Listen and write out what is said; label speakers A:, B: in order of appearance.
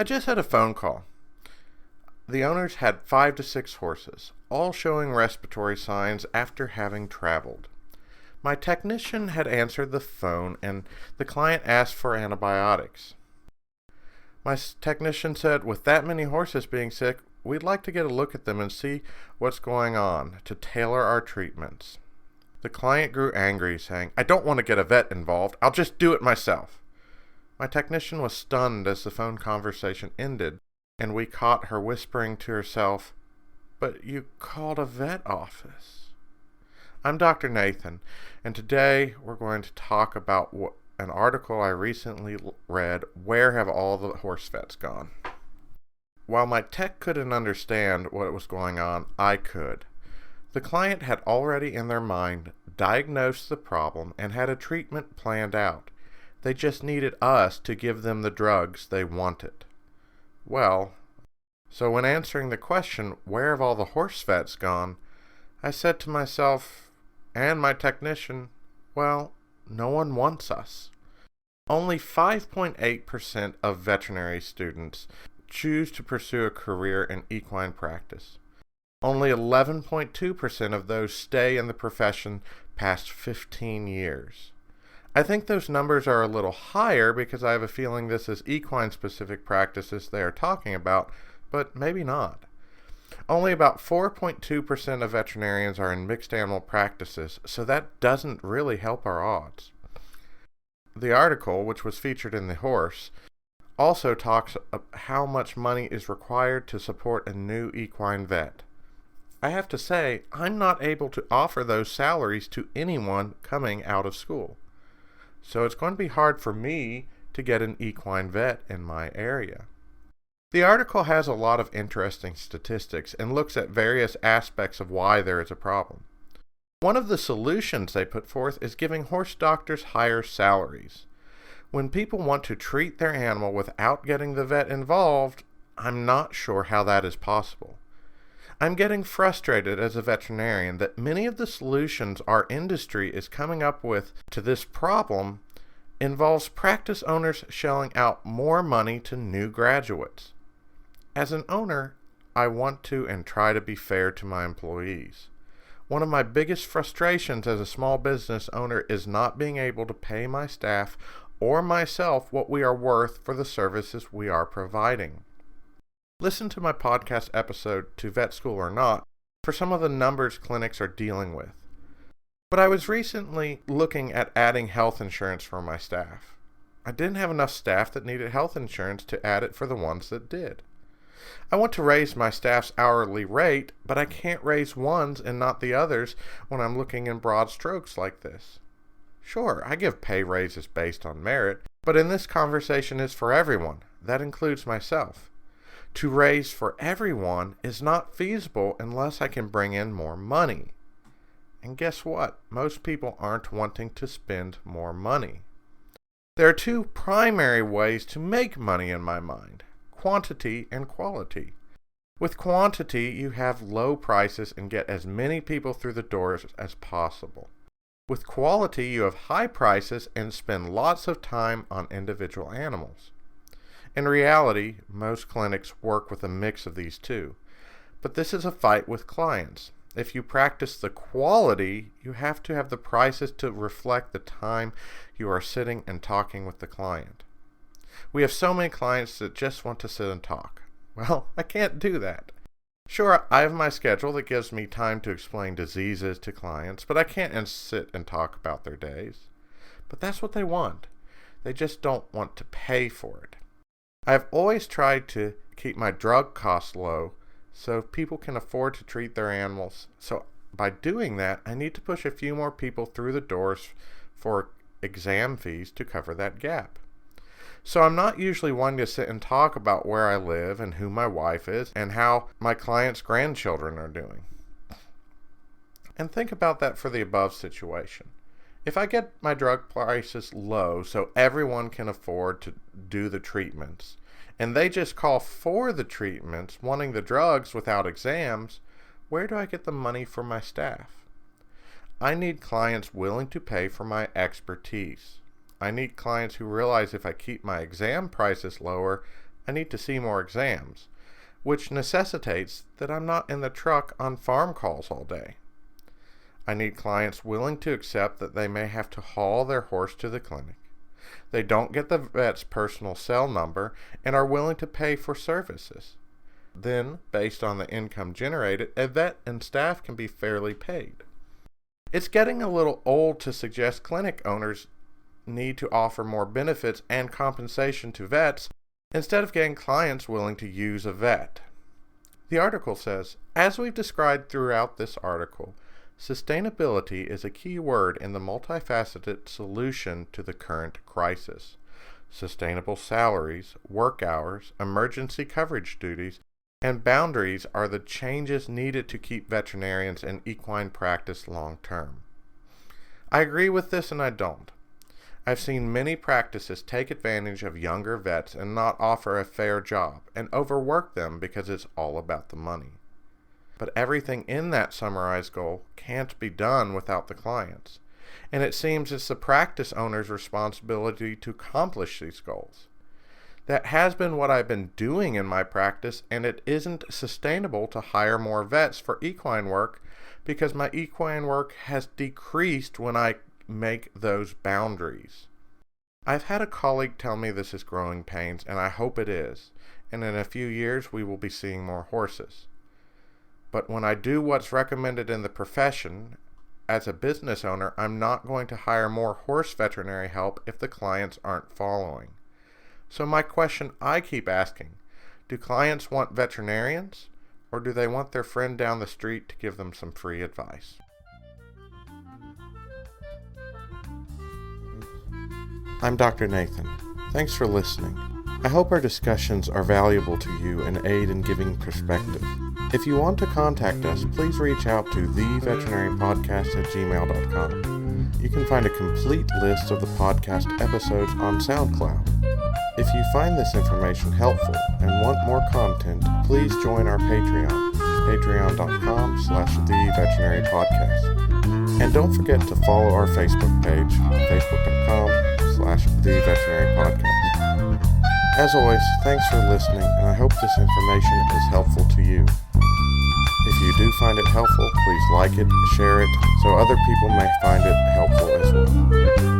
A: just had a phone call. The owners had 5 to 6 horses, all showing respiratory signs after having traveled. My technician had answered the phone and the client asked for antibiotics. My technician said, with that many horses being sick, we'd like to get a look at them and see what's going on to tailor our treatments. The client grew angry, saying, I don't want to get a vet involved. I'll just do it myself. My technician was stunned as the phone conversation ended, and we caught her whispering to herself, But you called a vet office. I'm Dr. Nathan, and today we're going to talk about an article I recently read, Where Have All the Horse Vets Gone? While my tech couldn't understand what was going on, I could. The client had already in their mind diagnosed the problem and had a treatment planned out. They just needed us to give them the drugs they wanted. So when answering the question, where have all the horse vets gone, I said to myself and my technician, no one wants us. Only 5.8% of veterinary students choose to pursue a career in equine practice. Only 11.2% of those stay in the profession past 15 years. I think those numbers are a little higher because I have a feeling this is equine-specific practices they are talking about, but maybe not. Only about 4.2% of veterinarians are in mixed animal practices, so that doesn't really help our odds. The article, which was featured in The Horse, also talks about how much money is required to support a new equine vet. I have to say, I'm not able to offer those salaries to anyone coming out of school. So it's going to be hard for me to get an equine vet in my area. The article has a lot of interesting statistics and looks at various aspects of why there is a problem. One of the solutions they put forth is giving horse doctors higher salaries. When people want to treat their animal without getting the vet involved, I'm not sure how that is possible. I'm getting frustrated as a veterinarian that many of the solutions our industry is coming up with to this problem involves practice owners shelling out more money to new graduates. As an owner, I want to and try to be fair to my employees. One of my biggest frustrations as a small business owner is not being able to pay my staff or myself what we are worth for the services we are providing. Listen to my podcast episode, To Vet School or Not, for some of the numbers clinics are dealing with. But I was recently looking at adding health insurance for my staff. I didn't have enough staff that needed health insurance to add it for the ones that did. I want to raise my staff's hourly rate, but I can't raise ones and not the others when I'm looking in broad strokes like this. Sure, I give pay raises based on merit, but in this conversation is for everyone. That includes myself. To raise for everyone is not feasible unless I can bring in more money. And guess what? Most people aren't wanting to spend more money. There are 2 primary ways to make money in my mind: quantity and quality. With quantity, you have low prices and get as many people through the doors as possible. With quality, you have high prices and spend lots of time on individual animals. In reality, most clinics work with a mix of these 2, but this is a fight with clients. If you practice the quality, you have to have the prices to reflect the time you are sitting and talking with the client. We have so many clients that just want to sit and talk. I can't do that. Sure, I have my schedule that gives me time to explain diseases to clients, but I can't sit and talk about their days. But that's what they want. They just don't want to pay for it. I've always tried to keep my drug costs low so people can afford to treat their animals. So by doing that, I need to push a few more people through the doors for exam fees to cover that gap. So I'm not usually one to sit and talk about where I live and who my wife is and how my clients' grandchildren are doing. And think about that for the above situation. If I get my drug prices low so everyone can afford to do the treatments, and they just call for the treatments, wanting the drugs without exams, where do I get the money for my staff? I need clients willing to pay for my expertise. I need clients who realize if I keep my exam prices lower, I need to see more exams, which necessitates that I'm not in the truck on farm calls all day. I need clients willing to accept that they may have to haul their horse to the clinic. They don't get the vet's personal cell number and are willing to pay for services. Then, based on the income generated, a vet and staff can be fairly paid. It's getting a little old to suggest clinic owners need to offer more benefits and compensation to vets instead of getting clients willing to use a vet. The article says, as we've described throughout this article, sustainability is a key word in the multifaceted solution to the current crisis. Sustainable salaries, work hours, emergency coverage duties, and boundaries are the changes needed to keep veterinarians in equine practice long term. I agree with this and I don't. I've seen many practices take advantage of younger vets and not offer a fair job and overwork them because it's all about the money. But everything in that summarized goal can't be done without the clients, and it seems it's the practice owner's responsibility to accomplish these goals. That has been what I've been doing in my practice, and it isn't sustainable to hire more vets for equine work because my equine work has decreased when I make those boundaries. I've had a colleague tell me this is growing pains, and I hope it is, and in a few years we will be seeing more horses. But when I do what's recommended in the profession, as a business owner, I'm not going to hire more horse veterinary help if the clients aren't following. So my question I keep asking, do clients want veterinarians, or do they want their friend down the street to give them some free advice? I'm Dr. Nathan. Thanks for listening. I hope our discussions are valuable to you and aid in giving perspective. If you want to contact us, please reach out to theveterinarianpodcast@gmail.com. You can find a complete list of the podcast episodes on SoundCloud. If you find this information helpful and want more content, please join our Patreon, patreon.com/theveterinarypodcast. And don't forget to follow our Facebook page, facebook.com/theveterinarypodcast. As always, thanks for listening, and I hope this information is helpful to you. If you do find it helpful, please like it, share it, so other people may find it helpful as well.